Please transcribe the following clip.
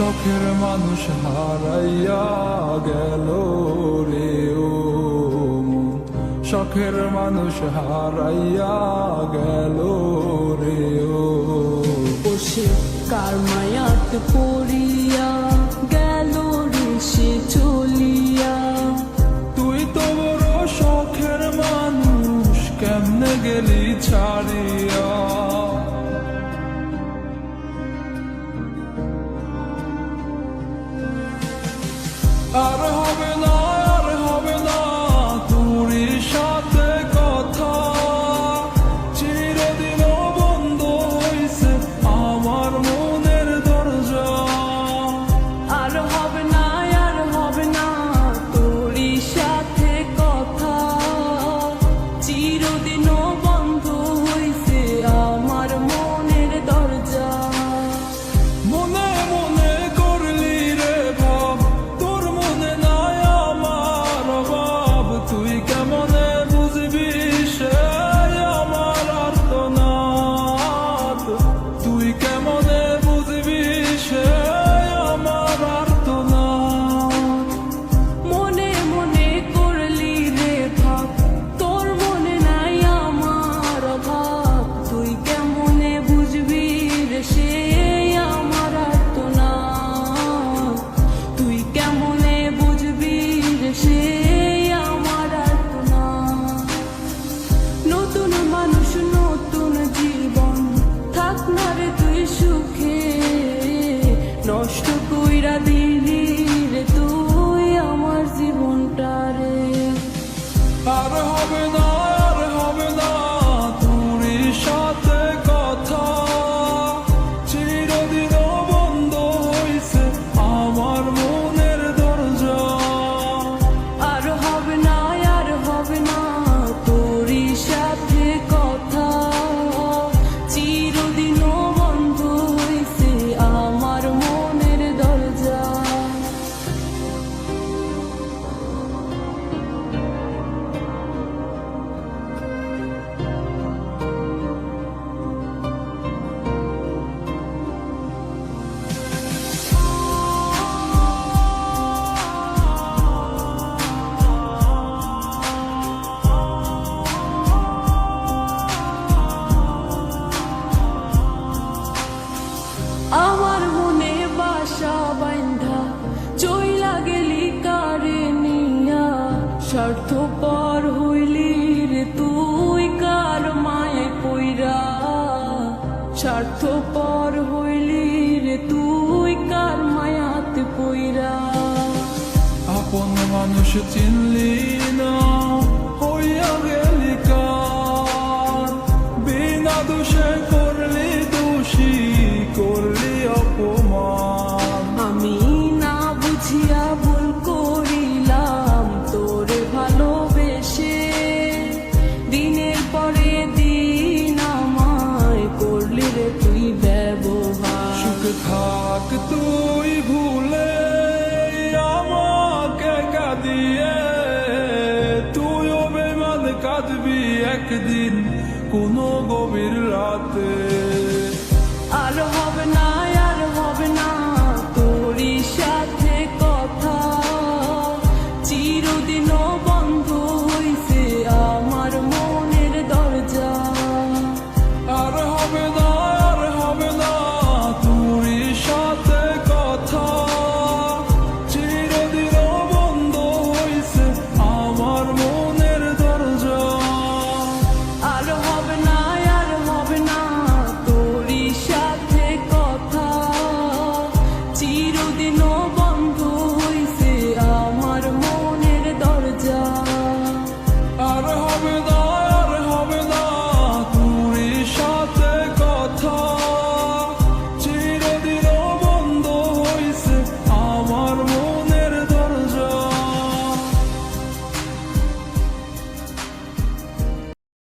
শখের মানুষ হারাইয়া গেল রে ও মন, শখের মানুষ হারাইয়া গেল রে ও। সে কার মায়াত পড়িয়া গেল রে সে চলিয়া। তুই তো বড় শখের মানুষ, কেমনে গেলি ছাড়িয়া। আর হবে না, আর হবে না তোর সাথে কথা, চিরদিন বন্ধ হইছে আমার মনের দরজা। আর হবে না, আর হবে না তোর সাথে কথা, চিরদিনও বন্ধ হইছে আমার মনের দরজা। মনে মনে করলি রে ভাব, তোর মনে নাই আমার অভাব। তুই কেমনে বুঝবি সে আমার আর্তনাদ, তুই কেমনে বুঝবি সে আমার আর্তনাদ। মনে মনে করলি রে ভাব, তোর মনে নাই আমার অভাব। তুই কেমনে বুঝবি রে সে আমার আর্তনাদ, তুই কেমনে বুঝবি রে সে আমার আর্তনাদ। নতুন মানুষ নতুন জীবন, থাক না রে তুই সুখে, নষ্ট কইরা দিলি রে তুই আমার জীবনটা রে। আর হবে না, আর হবে না তোর সাথে কথা, চিরদিন বন্ধ হইছে আমার মনের দরজা। আর হবে না, আর হবে না তোর সাথে কথা, চিরদিনও বন্ধ হইছে আমার মনের দরজা। আমার মনে বাসা বান্ধা চইলা গেলি কারে নিয়া, স্বার্থপর হইলি রে তুই কার মায়ে পইরা। স্বার্থপর হইলি রে তুই কার মায়াতে পইরা। আপন মানুষ চিনলি না, হইয়া গেলি কার, বিনা দোষে করলি দোষী, করলি অপমান। আমি না বুঝিয়া ভুল করিলাম তোরে ভালোবেসে, দিনের পরে দিন আমায় করলি রে তুই ব্যবহার। সুখে থাক তুই ভুলে আমাকে কাঁদিয়ে, তুইও বেমান কাঁদবি একদিন কোনো গভীর রাতে।